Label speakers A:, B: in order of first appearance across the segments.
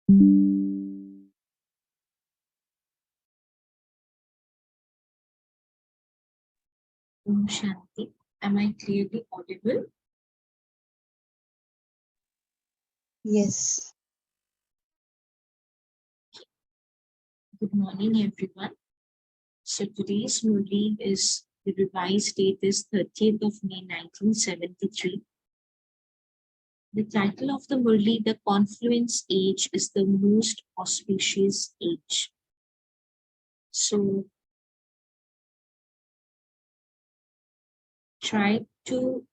A: Om Shanti. Am I clearly audible?
B: Yes.
A: Good morning, everyone. So today's Murli is the revised date is 30th of May 1973. The title of the Murli, the confluence age, is the most auspicious age. So try to,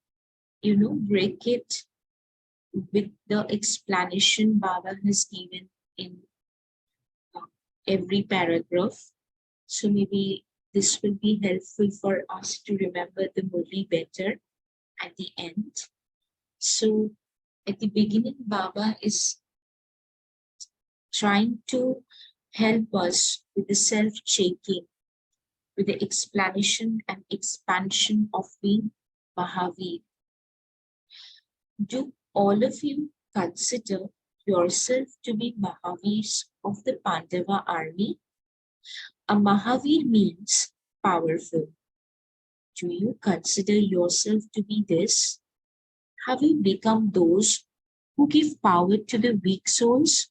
A: break it with the explanation Baba has given in every paragraph. So maybe this will be helpful for us to remember the Murli better at the end. So at the beginning, Baba is trying to help us with the self-checking, with the explanation and expansion of being Mahavir. Do all of you consider yourself to be Mahavirs of the Pandava army? A Mahavir means powerful. Do you consider yourself to be this? Have you become those who give power to the weak souls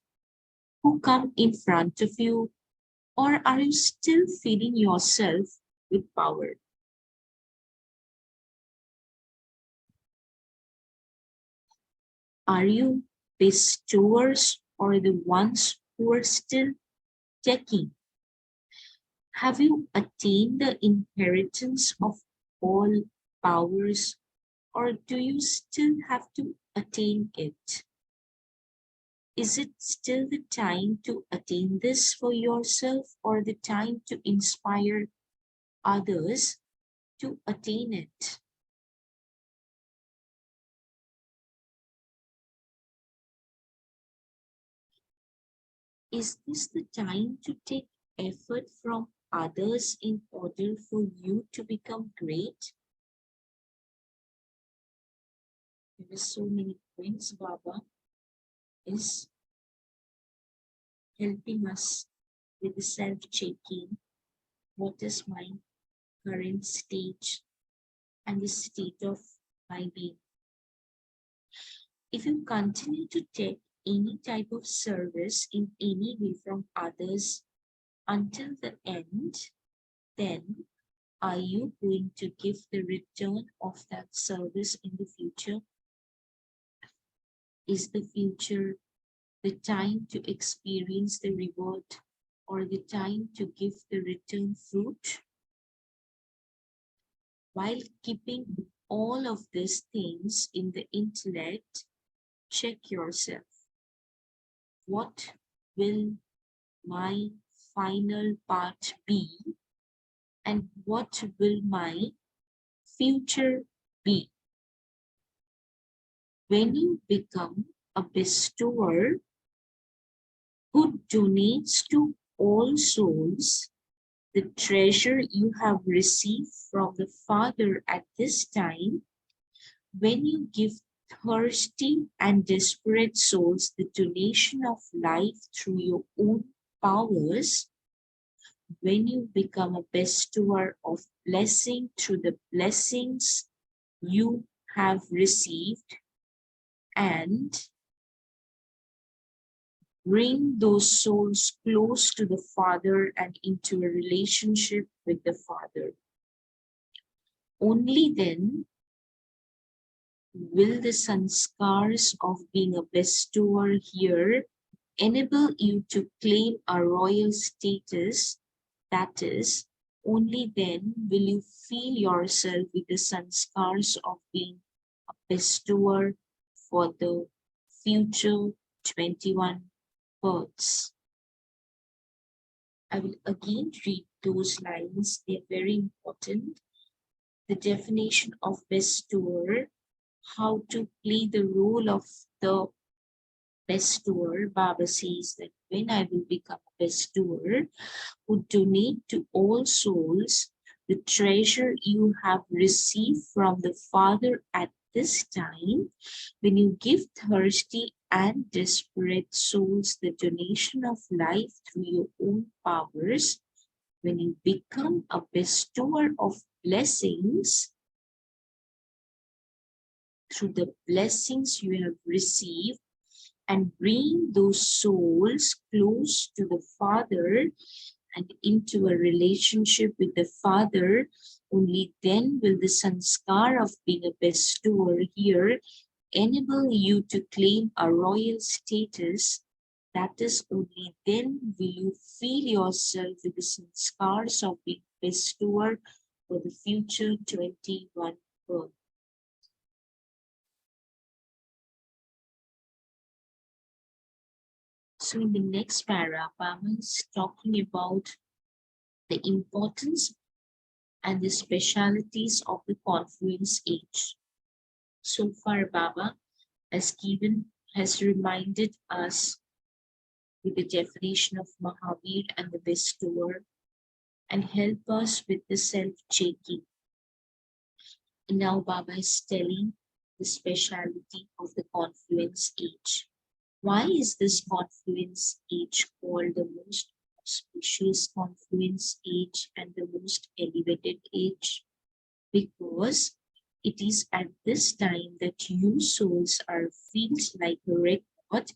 A: who come in front of you, or are you still feeding yourself with power? Are you bestowers or the ones who are still taking? Have you attained the inheritance of all powers, or do you still have to attain it? Is it still the time to attain this for yourself, or the time to inspire others to attain it? Is this the time to take effort from others in order for you to become great? There are so many points Baba is helping us with the self-checking. What is my current stage and the state of my being? If you continue to take any type of service in any way from others until the end, then are you going to give the return of that service in the future? Is the future the time to experience the reward or the time to give the return fruit? While keeping all of these things in the intellect, check yourself. What will my final part be, and what will my future be? When you become a bestower who donates to all souls the treasure you have received from the Father at this time, when you give thirsty and desperate souls the donation of life through your own powers, when you become a bestower of blessing through the blessings you have received, and bring those souls close to the Father and into a relationship with the Father. Only then will the sanskars of being a bestower here enable you to claim a royal status. That is, only then will you feel yourself with the sanskars of being a bestower for the future 21 births. I will again read those lines, they're very important. The definition of bestower, how to play the role of the bestower. Baba says that when I will become a bestower who donate to all souls the treasure you have received from the Father at this time, when you give thirsty and desperate souls the donation of life through your own powers, when you become a bestower of blessings, through the blessings you have received, and bring those souls close to the Father and into a relationship with the Father, only then will the sanskar of being a bestower here enable you to claim a royal status. That is, only then will you feel yourself with the sanskars of being bestower for the future 21 birth. So in the next para, Brahma is talking about the importance and the specialities of the confluence age. So far, Baba has reminded us with the definition of Mahavir and the bestower, and help us with the self-checking. And now Baba is telling the speciality of the confluence age. Why is this confluence age called the most auspicious confluence age and the most elevated age? Because it is at this time that you souls are filled like a record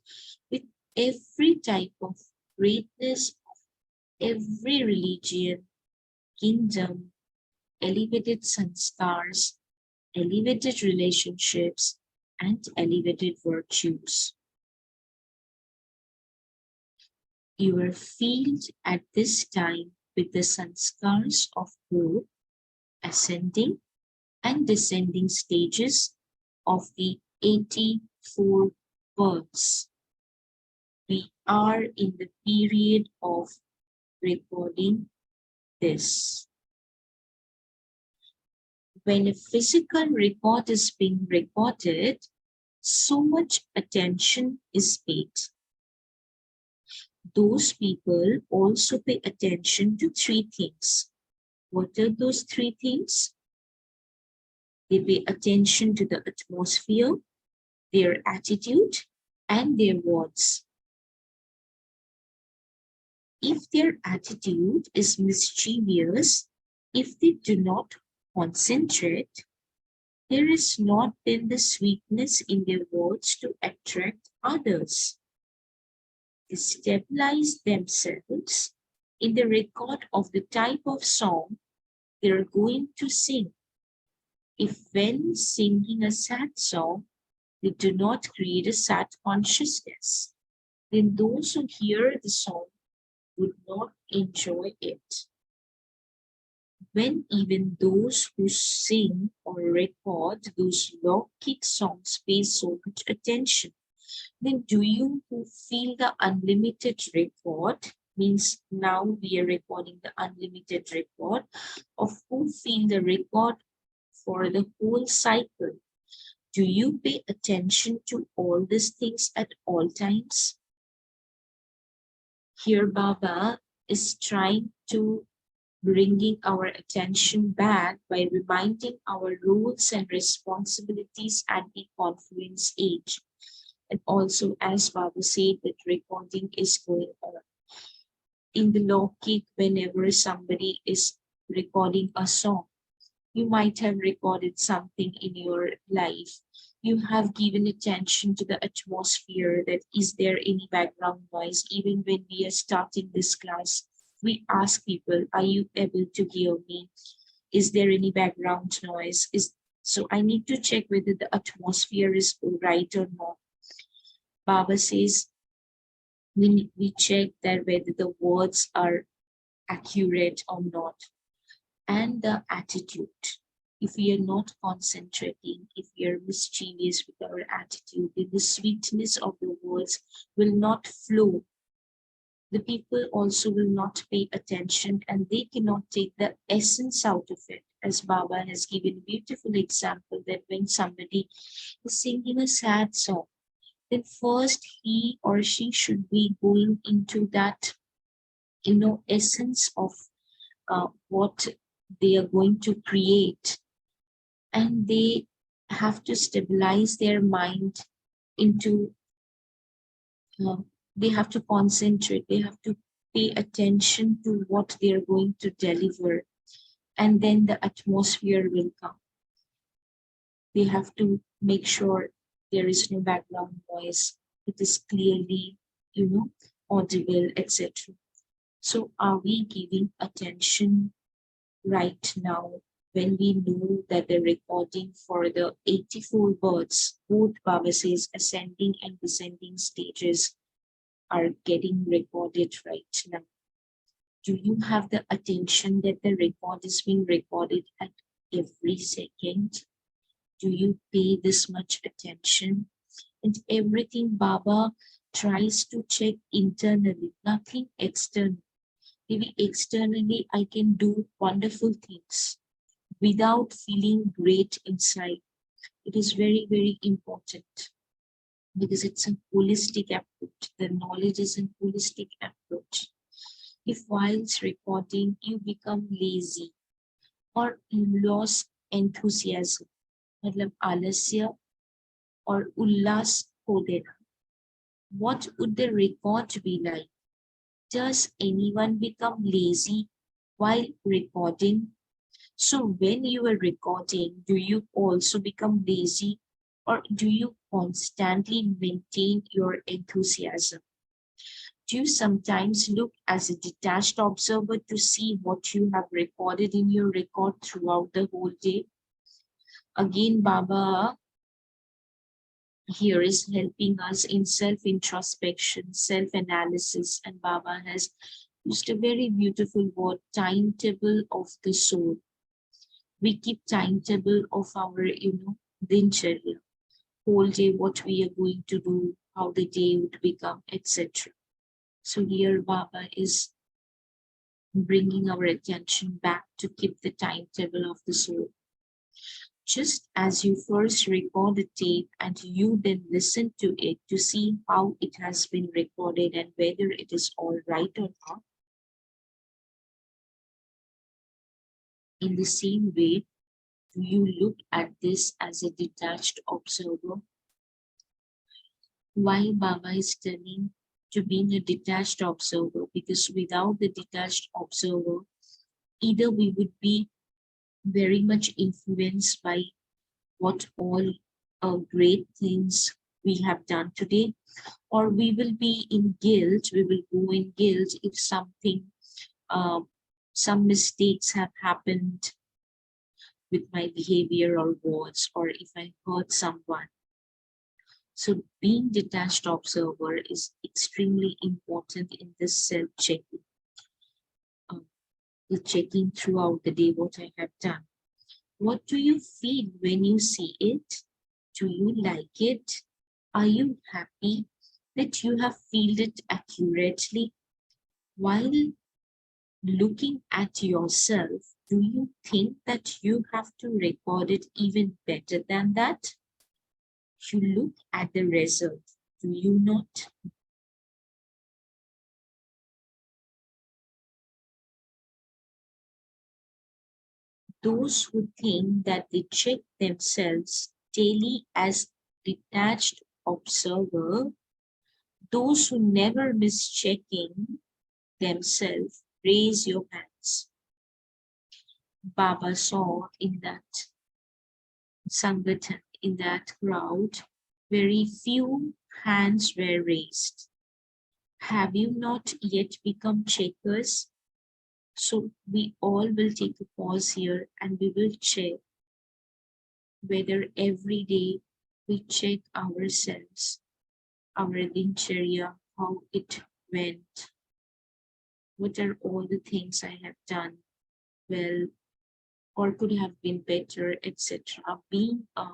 A: with every type of greatness of every religion, kingdom, elevated sanskars, elevated relationships, and elevated virtues. You are filled at this time with the sanskars of both ascending and descending stages of the 84 births. We are in the period of recording this. When a physical record is being recorded, so much attention is paid. Those people also pay attention to three things. What are those three things? They pay attention to the atmosphere, their attitude, and their words. If their attitude is mischievous, if they do not concentrate, there is not then the sweetness in their words to attract others. They stabilize themselves in the record of the type of song they are going to sing. If when singing a sad song, they do not create a sad consciousness, then those who hear the song would not enjoy it. When even those who sing or record those Lokik songs pay so much attention, then do you who feel the unlimited record, means now we are recording the unlimited record, of who feel the record for the whole cycle, do you pay attention to all these things at all times? Here Baba is trying to bringing our attention back by reminding our roles and responsibilities at the confluence age. And also, as Baba said, that recording is going on. In the Lokik, whenever somebody is recording a song, you might have recorded something in your life. You have given attention to the atmosphere, that is there any background noise. Even when we are starting this class, we ask people, are you able to hear me? Is there any background noise? So I need to check whether the atmosphere is right or not. Baba says, we check that whether the words are accurate or not. And the attitude. If we are not concentrating, if we are mischievous with our attitude, then the sweetness of the words will not flow. The people also will not pay attention, and they cannot take the essence out of it. As Baba has given a beautiful example, that when somebody is singing a sad song, then first he or she should be going into that, essence of what they are going to create, and they have to stabilize their mind into uh, they have to concentrate, they have to pay attention to what they are going to deliver, and then the atmosphere will come. They have to make sure there is no background noise, it is clearly, audible, etc. So, are we giving attention right now when we know that the recording for the 84 birds, both Baba says ascending and descending stages, are getting recorded right now? Do you have the attention that the record is being recorded at every second? Do you pay this much attention? And everything Baba tries to check internally, nothing external. Maybe externally, I can do wonderful things without feeling great inside. It is very, very important because it's a holistic approach. The knowledge is a holistic approach. If whilst recording you become lazy or lose enthusiasm, मतलब आलस्य or ullas खो देना, what would the record be like? Does anyone become lazy while recording? So when you are recording, do you also become lazy, or do you constantly maintain your enthusiasm? Do you sometimes look as a detached observer to see what you have recorded in your record throughout the whole day? Again, Baba here is helping us in self-introspection, self-analysis, and Baba has used a very beautiful word, timetable of the soul. We keep timetable of our, dincharya, whole day, what we are going to do, how the day would become, etc. So here Baba is bringing our attention back to keep the timetable of the soul. Just as you first record a tape and you then listen to it to see how it has been recorded and whether it is all right or not, in the same way, do you look at this as a detached observer? Why Baba is turning to being a detached observer? Because without the detached observer, either we would be very much influenced by what all great things we have done today, or we will be in guilt, we will go in guilt if something, uh, some mistakes have happened with my behavior or words, or if I hurt someone. So being detached observer is extremely important in this self-checking, the checking throughout the day what I have done. What do you feel when you see it? Do you like it? Are you happy that you have felt it accurately? While looking at yourself, do you think that you have to record it even better than that? You look at the result, do you not? Those who think that they check themselves daily as detached observer, those who never miss checking themselves, raise your hands. Baba saw in that Sangathan, in that crowd, very few hands were raised. Have you not yet become checkers? So we all will take a pause here and we will check whether every day we check ourselves, our dincharya, how it went, what are all the things I have done well or could have been better, etc. Being a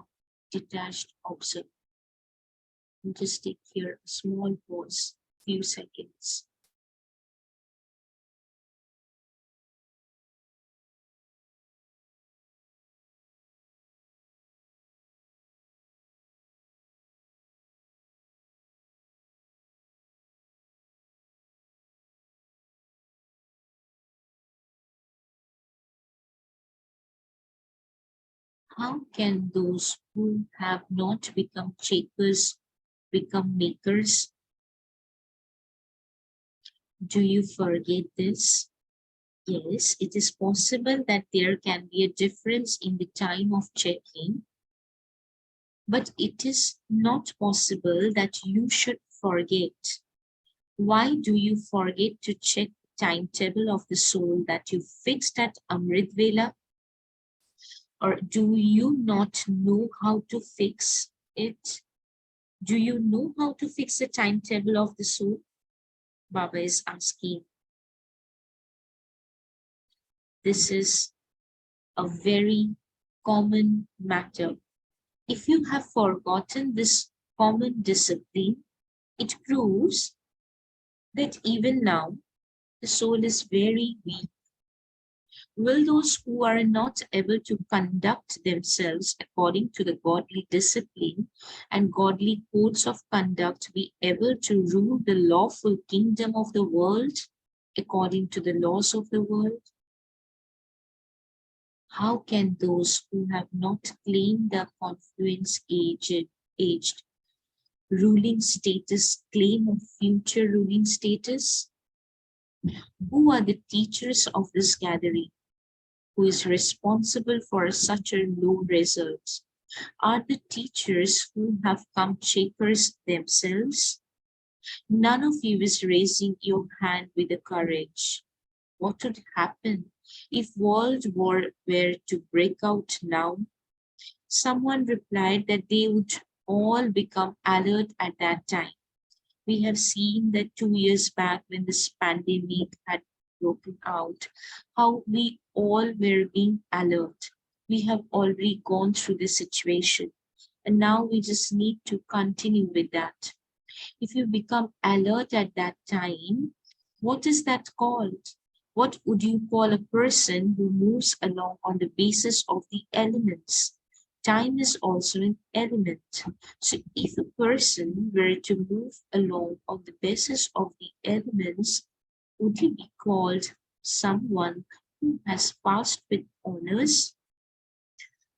A: detached observer. Just take here a small pause, few seconds. How can those who have not become shakers become makers? Do you forget this? Yes, it is possible that there can be a difference in the time of checking, but it is not possible that you should forget. Why do you forget to check the timetable of the soul that you fixed at Amrit Vela? Or do you not know how to fix it? Do you know how to fix the timetable of the soul? Baba is asking. This is a very common matter. If you have forgotten this common discipline, it proves that even now the soul is very weak. Will those who are not able to conduct themselves according to the godly discipline and godly codes of conduct be able to rule the lawful kingdom of the world according to the laws of the world? How can those who have not claimed the confluence aged ruling status claim a future ruling status? Who are the teachers of this gathering? Who is responsible for such a low result? Are the teachers who have come checkers themselves? None of you is raising your hand with the courage. What would happen if world war were to break out now? Someone replied that they would all become alert at that time. We have seen that 2 years back when this pandemic had broken out, how we all were being alert. We have already gone through this situation, and now we just need to continue with that. If you become alert at that time, what is that called? What would you call a person who moves along on the basis of the elements? Time is also an element. So if a person were to move along on the basis of the elements, would he be called someone who has passed with honors?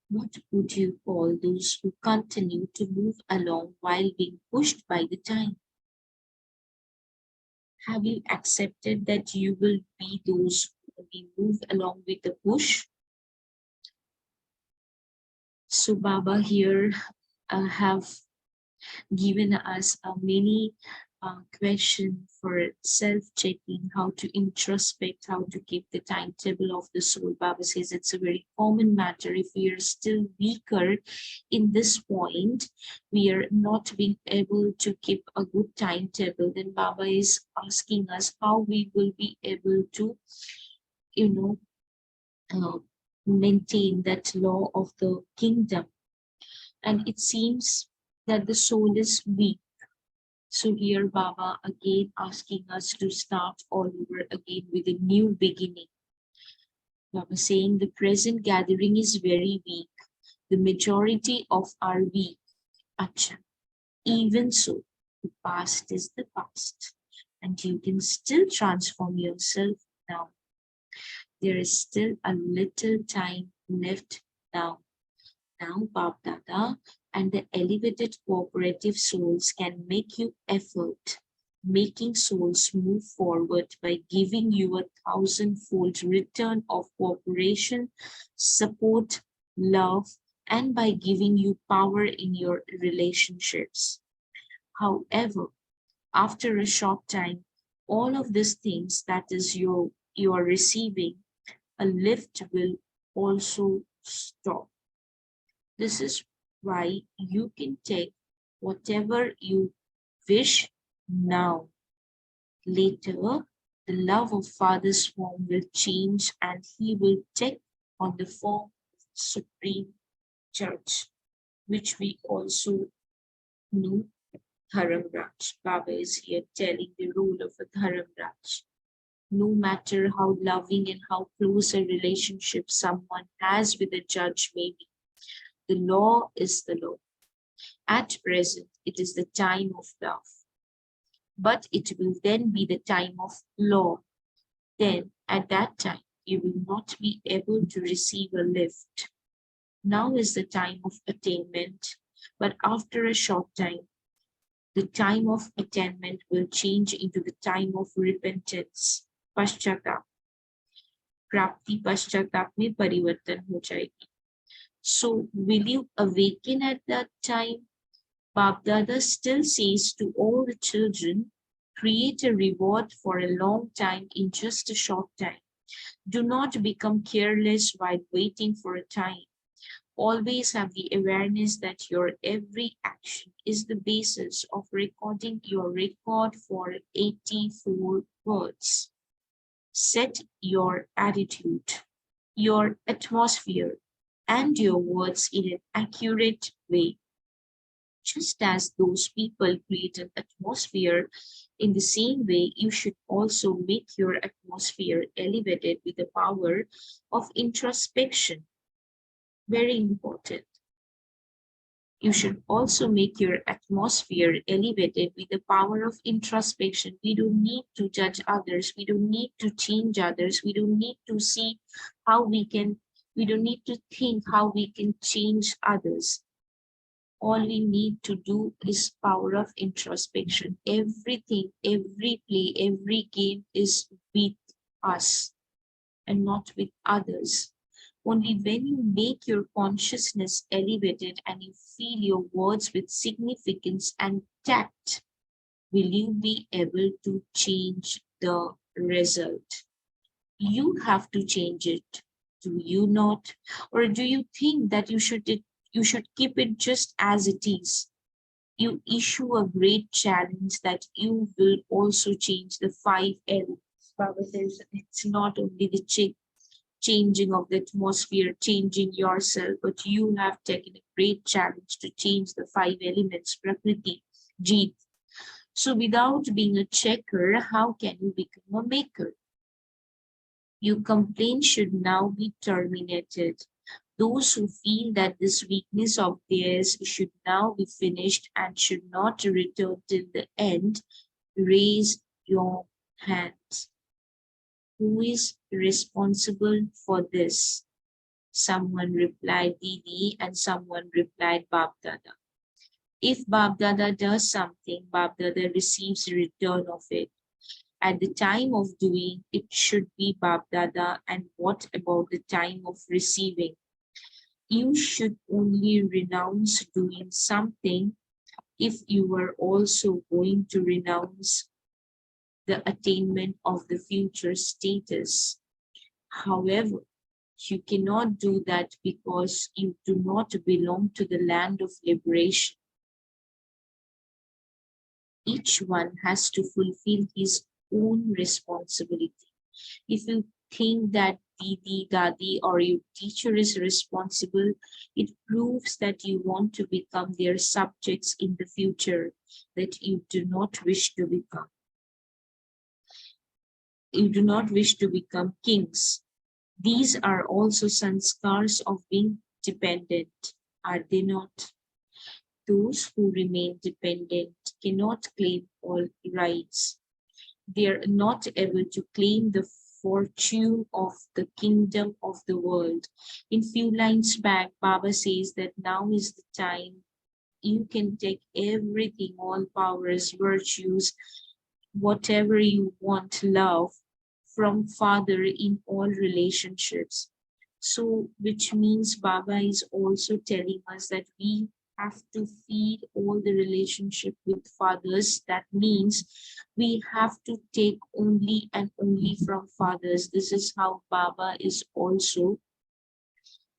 A: What would you call those who continue to move along while being pushed by the time? Have you accepted that you will be those who will be moved along with the push? So Baba here have given us many question for self-checking, how to introspect, how to keep the timetable of the soul. Baba says it's a very common matter. If we are still weaker in this point, we are not being able to keep a good timetable, then Baba is asking us how we will be able to, you know, maintain that law of the kingdom. And it seems that the soul is weak. So here Baba again asking us to start all over again with a new beginning. Baba saying the present gathering is very weak. The majority of are weak. Acha. Even so, the past is the past. And you can still transform yourself now. There is still a little time left now. Now, Bab Dada and the elevated cooperative souls can make you effort, making souls move forward by giving you a 1,000-fold return of cooperation, support, love, and by giving you power in your relationships. However, after a short time, all of these things that is you are receiving, a lift will also stop. This is why you can take whatever you wish now. Later, the love of Father's form will change and he will take on the form of Supreme Church, which we also know Dharam Raj. Baba is here telling the role of a Dharam Raj. No matter how loving and how close a relationship someone has with a judge may be, the law is the law. At present, it is the time of love. But it will then be the time of law. Then, at that time, you will not be able to receive a lift. Now is the time of attainment, but after a short time, The time of attainment will change into the time of repentance, पश्चाताप. प्राप्ति पश्चाताप में परिवर्तन हो जाएगी. So will you awaken at that time? Babdada still says to all the children, create a reward for a long time in just a short time. Do not become careless while waiting for a time. Always have the awareness that your every action is the basis of recording your record for 84 words. Set your attitude, your atmosphere, and your words in an accurate way. Just as those people create an atmosphere, in the same way, you should also make your atmosphere elevated with the power of introspection. Very important. You should also make your atmosphere elevated with the power of introspection. We don't need to judge others. We don't need to change others. We don't need to see how we don't need to think how we can change others. All we need to do is power of introspection. Everything, every play, every game is with us and not with others. Only when you make your consciousness elevated and you feel your words with significance and tact, will you be able to change the result. You have to change it. Do you not? Or do you think that you should keep it just as it is? You issue a great challenge that you will also change the 5 elements. Baba says it's not only the changing of the atmosphere, changing yourself, but you have taken a great challenge to change the 5 elements, Prakriti, Jeet. So without being a checker, how can you become a maker? Your complaint should now be terminated. Those who feel that this weakness of theirs should now be finished and should not return till the end, raise your hands. Who is responsible for this? Someone replied Didi and someone replied Babdada. If Babdada does something, Babdada receives a return of it. At the time of doing, it should be Babdada, and what about the time of receiving? You should only renounce doing something if you are also going to renounce the attainment of the future status. However, you cannot do that because you do not belong to the land of liberation. Each one has to fulfill his own responsibility. If you think that Didi, Dadi, or your teacher is responsible, it proves that you want to become their subjects in the future that you do not wish to become. You do not wish to become kings. These are also sanskars of being dependent, are they not? Those who remain dependent cannot claim all rights. They are not able to claim the fortune of the kingdom of the world. In few lines back, Baba says that now is the time you can take everything, all powers, virtues, whatever you want, love, from Father in all relationships. So, which means Baba is also telling us that we have to feed all the relationship with fathers. That means we have to take only and only from fathers. This is how Baba is also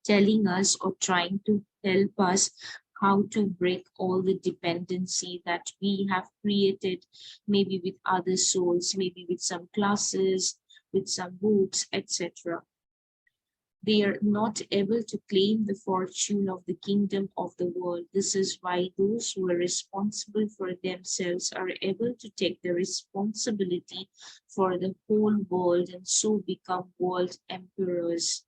A: telling us or trying to help us how to break all the dependency that we have created, maybe with other souls, maybe with some classes, with some books, etc. They are not able to claim the fortune of the kingdom of the world. This is why those who are responsible for themselves are able to take the responsibility for the whole world and so become world emperors.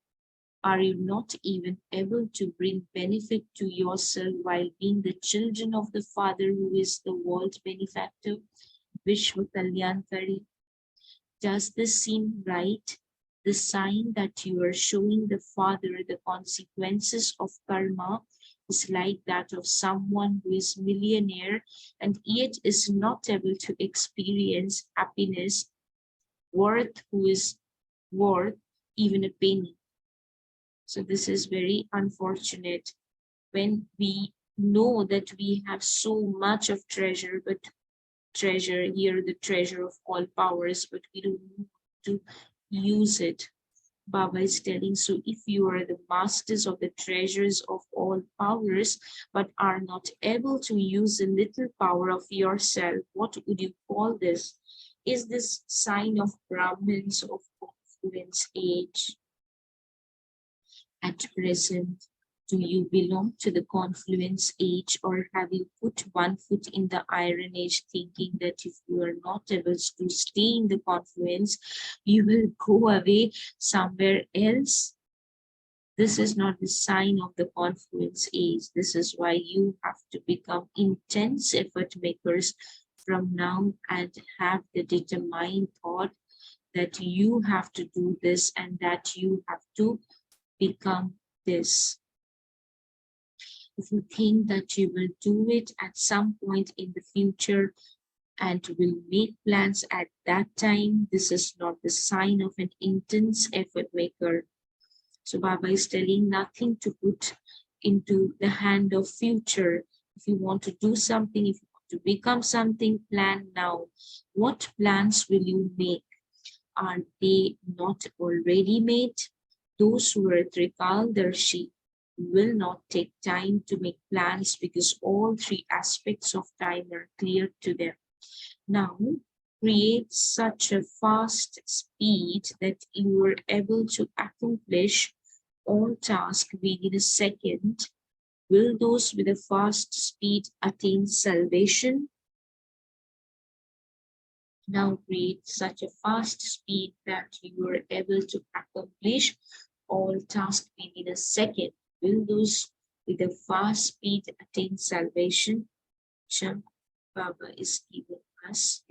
A: Are you not even able to bring benefit to yourself while being the children of the Father who is the world benefactor? Vishwa Kalyantari. Does this seem right? The sign that you are showing the Father the consequences of karma is like that of someone who is millionaire and yet is not able to experience happiness who is worth even a penny. So this is very unfortunate when we know that we have so much of treasure, but treasure here, the treasure of all powers, but we don't know to use it. Baba is telling, so if you are the masters of the treasures of all powers, but are not able to use a little power of yourself, what would you call this? Is this sign of Brahmins of confluence age? At present, do you belong to the confluence age, or have you put one foot in the iron age, thinking that if you are not able to stay in the confluence, you will go away somewhere else? This is not the sign of the confluence age. This is why you have to become intense effort makers from now and have the determined thought that you have to do this and that you have to become this. If you think that you will do it at some point in the future and will make plans at that time, this is not the sign of an intense effort maker. So Baba is telling nothing to put into the hand of future. If you want to do something, if you want to become something, plan now. What plans will you make? Are they not already made? Those who are Trikaldarshi will not take time to make plans because all three aspects of time are clear to them. Now, create such a fast speed that you are able to accomplish all tasks within a second. Will those with a fast speed attain salvation? Now create such a fast speed that you are able to accomplish all tasks within a second. Will those with a fast speed attain salvation? Cham Baba is giving us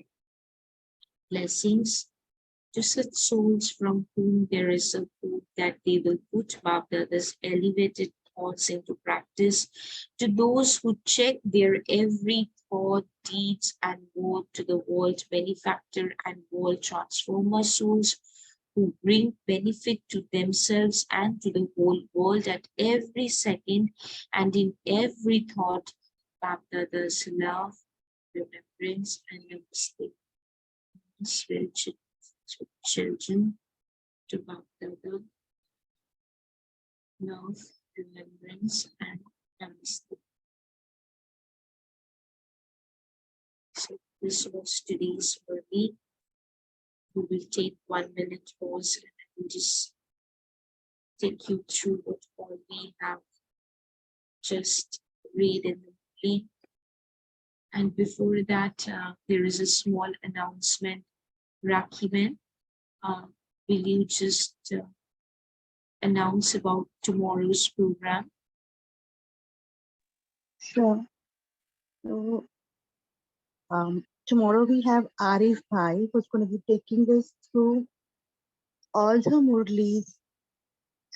A: blessings to such souls from whom there is a hope that they will put Baba-Dada's elevated thoughts into practice, to those who check their every thought, deeds, and word to the world benefactor and world transformer souls who bring benefit to themselves and to the whole world at every second and in every thought. Baba-Dada's love, remembrance, and namaste. Spiritual children to Baba-Dada, love, remembrance, and namaste. So this was today's Murli. We will take 1 minute pause and just take you through what all we have just read in the Murli. And before that, there is a small announcement. Rakhiman, will you just announce about tomorrow's program?
B: Sure. So, tomorrow we have Arif Bhai, who's going to be taking us through all the Murlis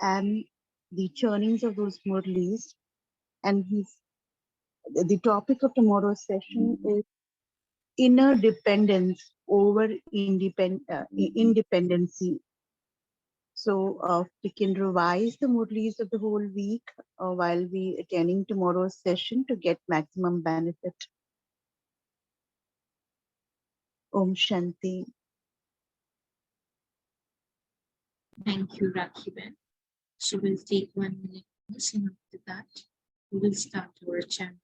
B: and the churnings of those Murlis. And the topic of tomorrow's session is inner dependence over independency. So we can revise the Murlis of the whole week while we attending tomorrow's session to get maximum benefit. Om Shanti.
A: Thank you, Rakhiban. So we'll take 1 minute pause, and after that, we will start our chant.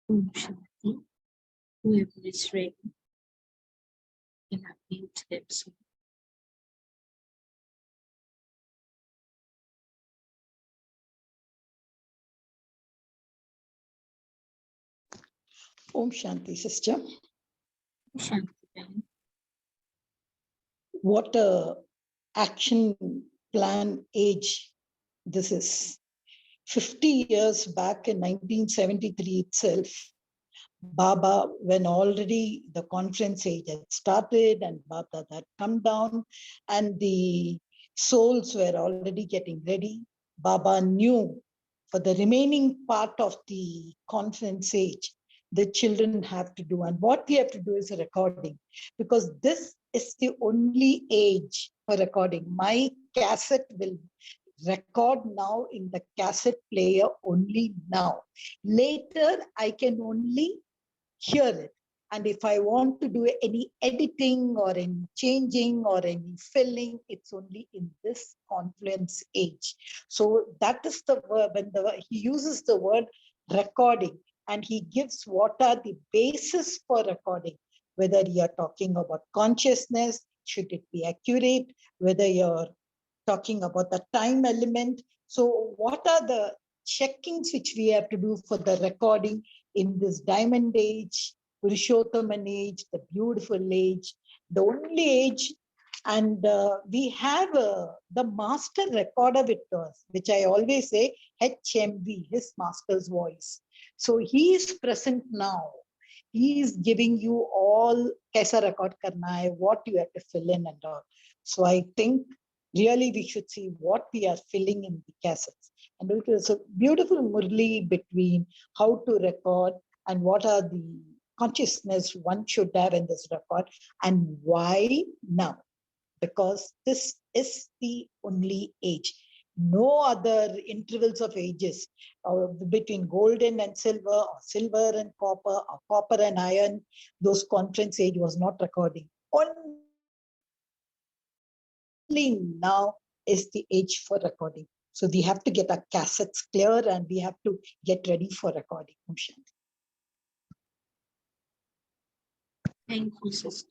A: Om Shanti. Whoever is ready can unmute themselves.
C: Om Shanti, sister.
A: Om Shanti.
C: What a action plan age this is. 50 years back in 1973 itself, Baba, when already the conference age had started and Baba had come down and the souls were already getting ready, Baba knew for the remaining part of the conference age, the children have to do. And what we have to do is a recording, because this is the only age for recording. My cassette will record now in the cassette player only now. Later, I can only hear it. And if I want to do any editing or any changing or any filling, it's only in this confluence age. So that is the word, when he uses the word recording, and he gives what are the basis for recording, whether you're talking about consciousness, should it be accurate, whether you're talking about the time element. So what are the checkings which we have to do for the recording in this diamond age, Purushothaman age, the beautiful age, the only age? And we have the master recorder with us, which I always say HMV, his master's voice. So he is present now. He is giving you all kaisa record karna hai, what you have to fill in and all. So I think really we should see what we are filling in the cassettes. And it was a beautiful Murli between how to record and what are the consciousness one should have in this record and why now. Because this is the only age. No other intervals of ages between golden and silver, or silver and copper, or copper and iron. Those conference age was not recording. Only now is the age for recording. So we have to get our cassettes clear and we have to get ready for recording.
A: Thank you, sister.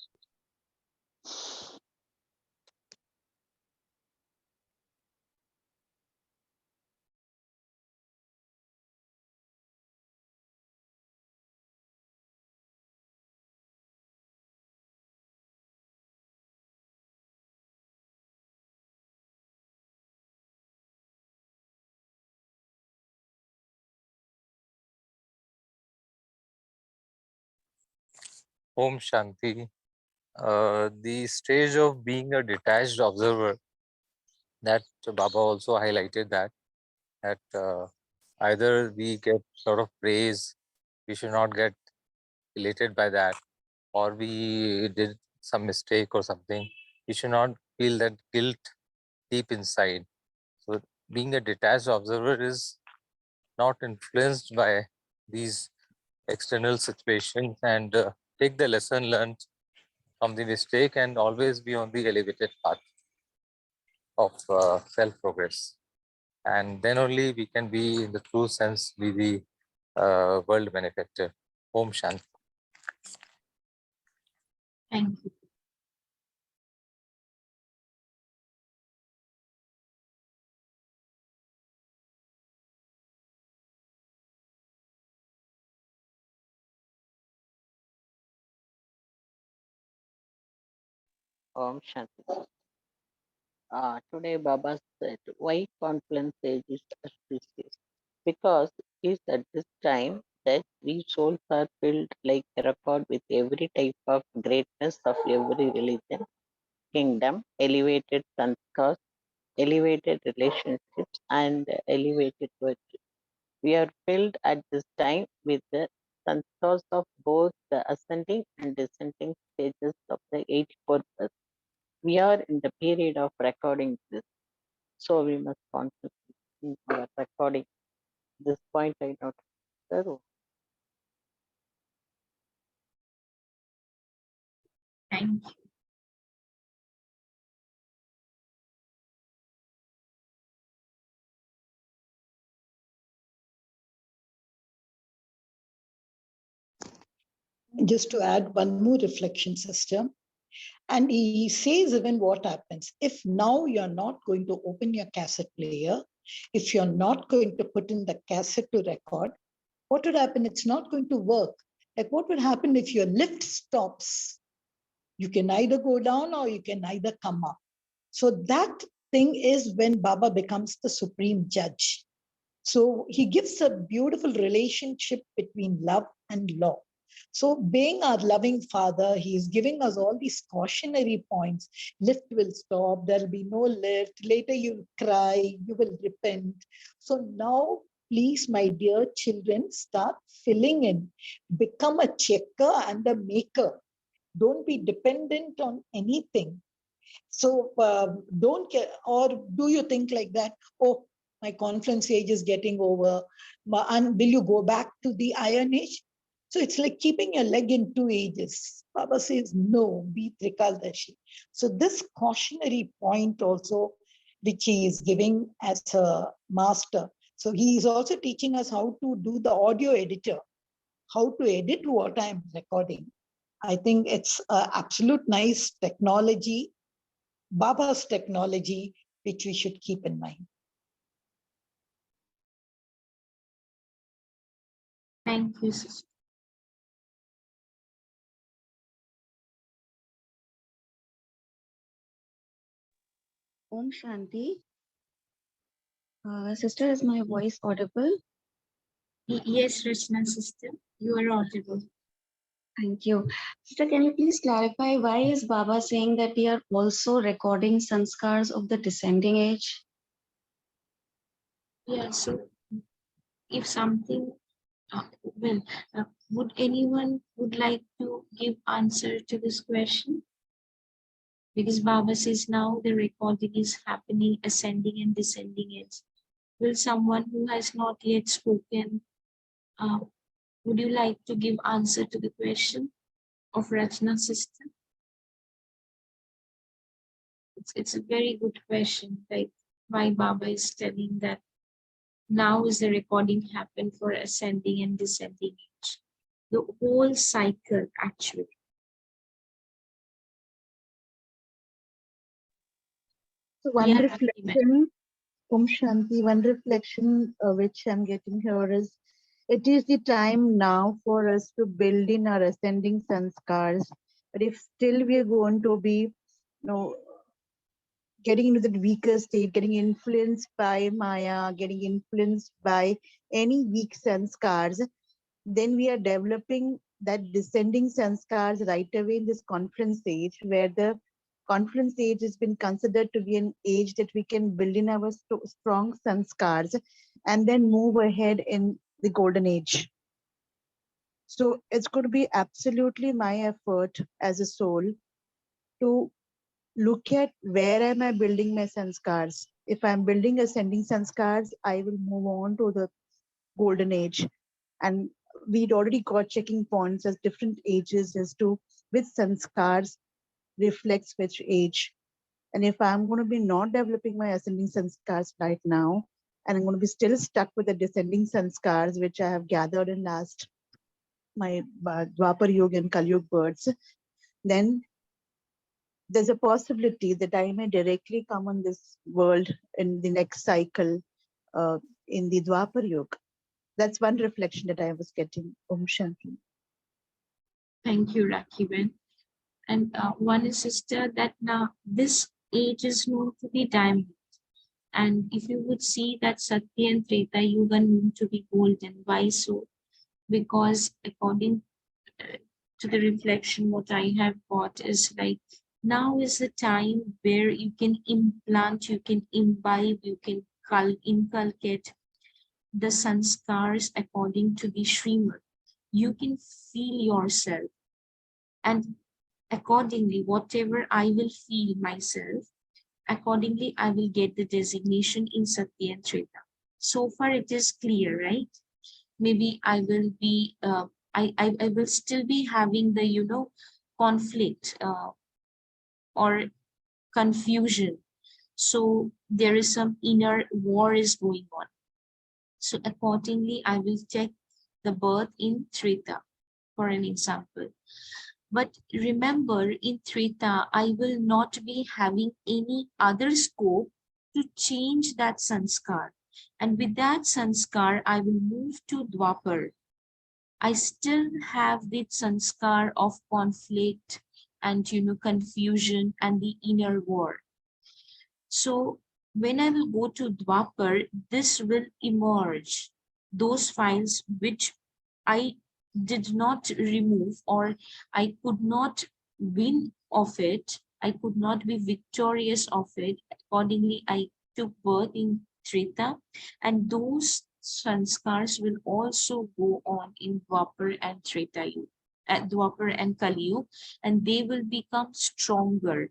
D: Om Shanti. The stage of being a detached observer, that Baba also highlighted that either we get sort of praise, we should not get elated by that, or we did some mistake or something, we should not feel that guilt deep inside. So being a detached observer is not influenced by these external situations and take the lesson learned from the mistake and always be on the elevated path of self-progress. And then only we can be, in the true sense, be the world benefactor. Om Shanti.
A: Thank you.
E: Om Shanti. Today Baba said, why confluence age is auspicious? Because it is at this time that we souls are filled like a record with every type of greatness of every religion, kingdom, elevated sanskars, elevated relationships, and elevated virtue. We are filled at this time with the sanskars of both the ascending and descending stages of the 84 plus. We are in the period of recording this, so we must concentrate in our recording. This point I noted. Sir,
A: Thank you.
C: just to add one more reflection, sister. And he says even what happens. If now you're not going to open your cassette player, if you're not going to put in the cassette to record, what would happen? It's not going to work. Like what would happen if your lift stops? You can either go down or you can either come up. So that thing is when Baba becomes the supreme judge. So he gives a beautiful relationship between love and law. So being our loving father, he is giving us all these cautionary points. Lift will stop, there'll be no lift. Later you'll cry, you will repent. So now, please, my dear children, start filling in. Become a checker and a maker. Don't be dependent on anything. So don't care, or do you think like that? Oh, my confluence age is getting over. And will you go back to the iron age? So it's like keeping your leg in two ages. Baba says, no, be Trikaldashi. So this cautionary point also, which he is giving as a master. So he is also teaching us how to do the audio editor, how to edit what I'm recording. I think it's an absolute nice technology, Baba's technology, which we should keep in mind.
A: Thank you, sister.
B: Om Shanti. Sister, is my voice audible?
A: Yes, Rachna sister, you are audible.
B: Thank you. Sister, can you please clarify why is Baba saying that we are also recording sanskars of the descending age?
A: Yeah, so if something, well, would anyone would like to give answer to this question? Because Baba says now the recording is happening, ascending and descending age. Will someone who has not yet spoken, would you like to give answer to the question of Rachna sister? It's a very good question, like why Baba is telling that now is the recording happen for ascending and descending age. The whole cycle actually.
B: So one
A: Yeah,
B: reflection, Om Shanti, one reflection which I'm getting here is, it is the time now for us to build in our ascending sanskars. But if still we are going to be, getting into the weaker state, getting influenced by Maya, getting influenced by any weak sanskars, then we are developing that descending sanskars right away in this confluence age, where the confluence age has been considered to be an age that we can build in our strong sanskars and then move ahead in the golden age. So it's going to be absolutely my effort as a soul to look at where am I building my sanskars. If I'm building ascending sanskars, I will move on to the golden age. And we'd already got checking points as different ages as to which sanskars reflects which age. And if I'm going to be not developing my ascending sanskars right now, and I'm going to be still stuck with the descending sanskars, which I have gathered in last my Dwapar Yuga and Kali Yuga births, then there's a possibility that I may directly come on this world in the next cycle in the Dwapar Yuga. That's one reflection that I was getting. Om Shanti.
A: thank you, Rakiben. And one is sister that now this age is known to be diamond. And if you would see that Satya and Treta Yuga known to be golden, why so? Because according to the reflection, what I have got is like now is the time where you can implant, you can imbibe, you can inculcate the sanskars according to the Srimad. You can feel yourself, and accordingly, whatever I will feel myself, accordingly I will get the designation in Satya and Treta. So far it is clear, right? Maybe I will be, I will still be having the, conflict or confusion. So there is some inner war is going on. So accordingly, I will check the birth in Treta. for an example. But remember, in Treta, I will not be having any other scope to change that sanskar. And with that sanskar, I will move to Dwapar. I still have the sanskar of conflict and confusion and the inner war. So when I will go to Dwapar, this will emerge. Those files which I did not remove, or I could not win of it, I could not be victorious of it. Accordingly, I took birth in Treta, and those sanskars will also go on in Dwapar and Treta Yuga, at Dwapar and Kali Yuga, and they will become stronger,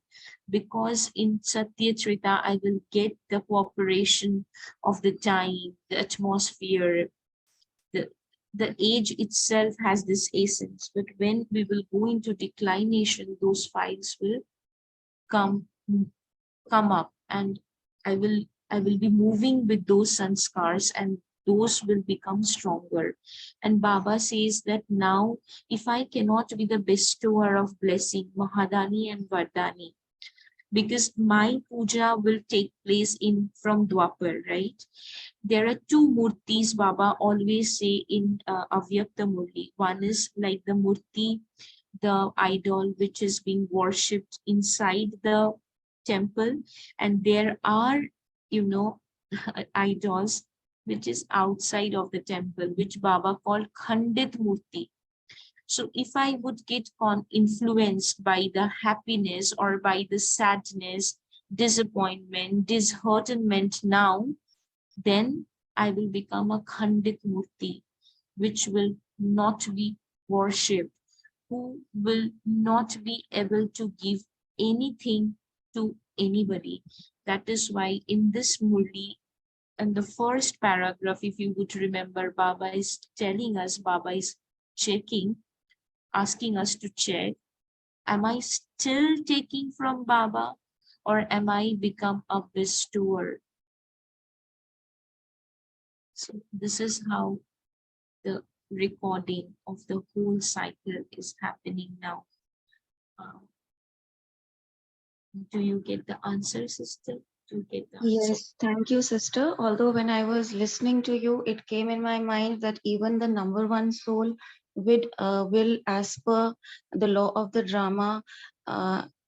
A: because in Satya Trita I will get the cooperation of the time, the atmosphere, the the age itself has this essence. But when we will go into declination, those files will come come up, and I will I will be moving with those sanskars, and those will become stronger. And Baba says that now, if I cannot be the bestower of blessing, Mahadani and Vardani, because my puja will take place in from Dwapar, right? There are two murtis Baba always say in Avyakta Murli. One is like the murti, the idol which is being worshipped inside the temple, and there are, you know, idols which is outside of the temple, which Baba called Khandit Murti. So if I would get influenced by the happiness or by the sadness, disappointment, disheartenment now, then I will become a Khandit Murti, which will not be worshipped, who will not be able to give anything to anybody. That is why in this Murli, in the first paragraph, if you would remember, Baba is telling us, Baba is checking, asking us to check, am I still taking from Baba, or am I become a bestower? So this is how the recording of the whole cycle is happening now. Do you get the answer, sister? Do you get the answer?
F: Yes, thank you, sister. Although when I was listening to you, it came in my mind that even the number one soul will, as per the law of the drama,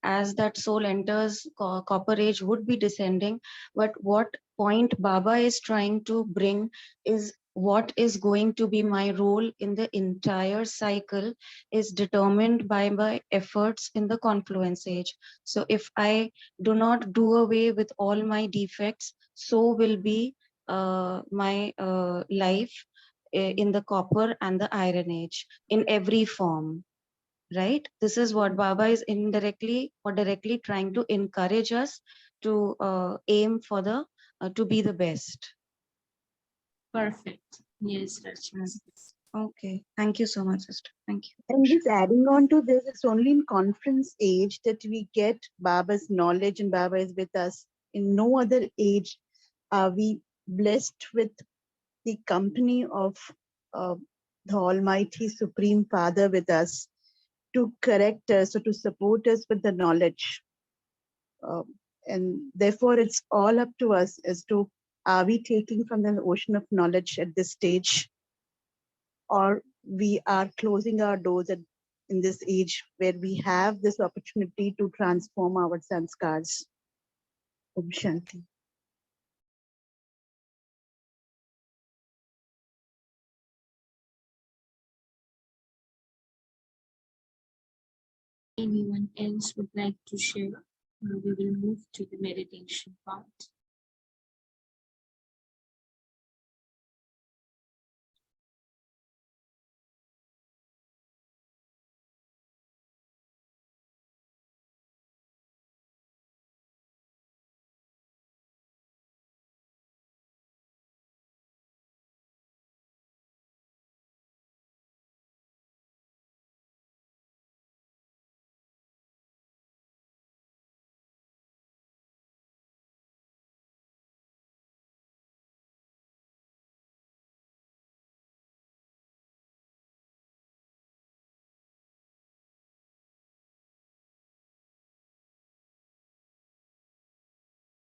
F: as that soul enters copper age, would be descending. But what point Baba is trying to bring is what is going to be my role in the entire cycle is determined by my efforts in the confluence age. So if I do not do away with all my defects, so will be my life in the copper and the iron age in every form, right? This is what Baba is indirectly or directly trying to encourage us to aim for the to be the best.
A: Perfect. Yes, Rachna.
F: Okay, thank you so much, sister. Thank you.
B: And just adding on to this, it's only in conference age that we get Baba's knowledge and Baba is with us. In no other age are we blessed with the company of the Almighty Supreme Father with us to correct us or to support us with the knowledge. And therefore, it's all up to us as to, are we taking from the ocean of knowledge at this stage, or we are closing our doors in this age where we have this opportunity to transform our sanskars. Om Shanti.
A: Anyone else would like to share? We will move to the meditation part.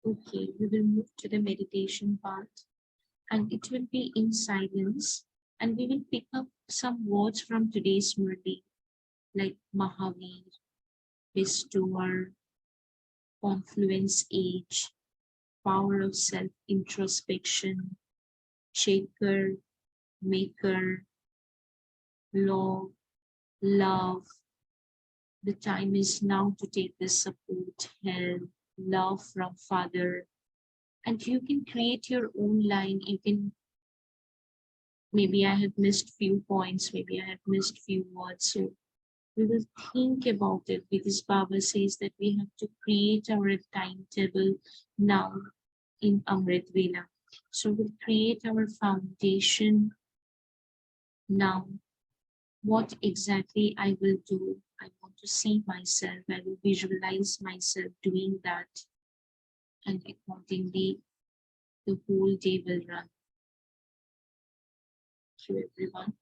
A: Okay, we will move to the meditation part, and it will be in silence, and we will pick up some words from today's Murli, like Mahavir, bestower, confluence age, power of self-introspection, shaker, maker, law, love. The time is now to take this support, help, love from Father, and you can create your own line. You can, maybe I have missed few points, maybe I have missed few words. So we will think about it, because Baba says that we have to create our timetable now in Amrit Vela. So we'll create our foundation now. What exactly I will do? I want to see myself, I will visualize myself doing that, and accordingly the whole day will run. Thank you, everyone.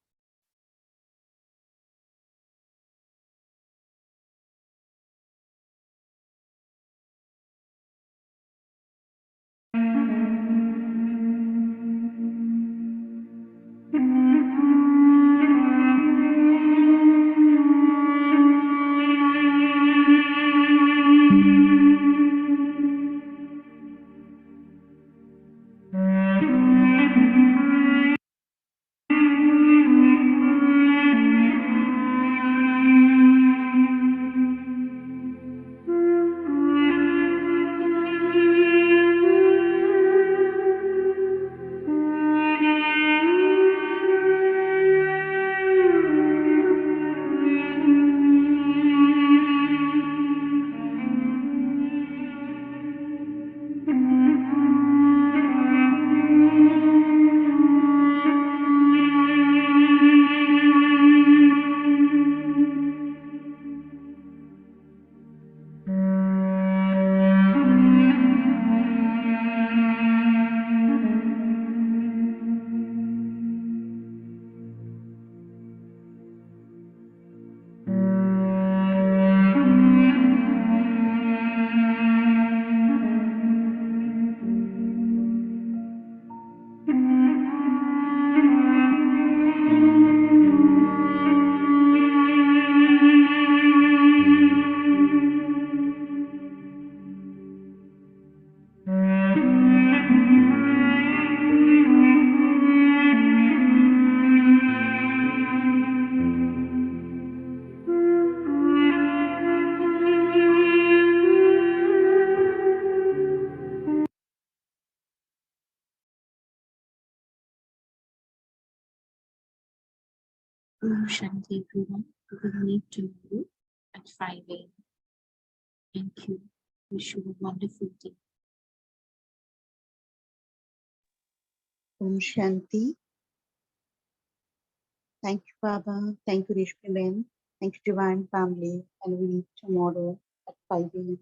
A: Om Shanti, everyone. We will meet tomorrow at 5 a.m. Thank you. Wish you a wonderful day.
B: Om Shanti. Thank you, Baba. Thank you, Rishmi Ben. Thank you, Divine Family. And we meet tomorrow at 5 a.m.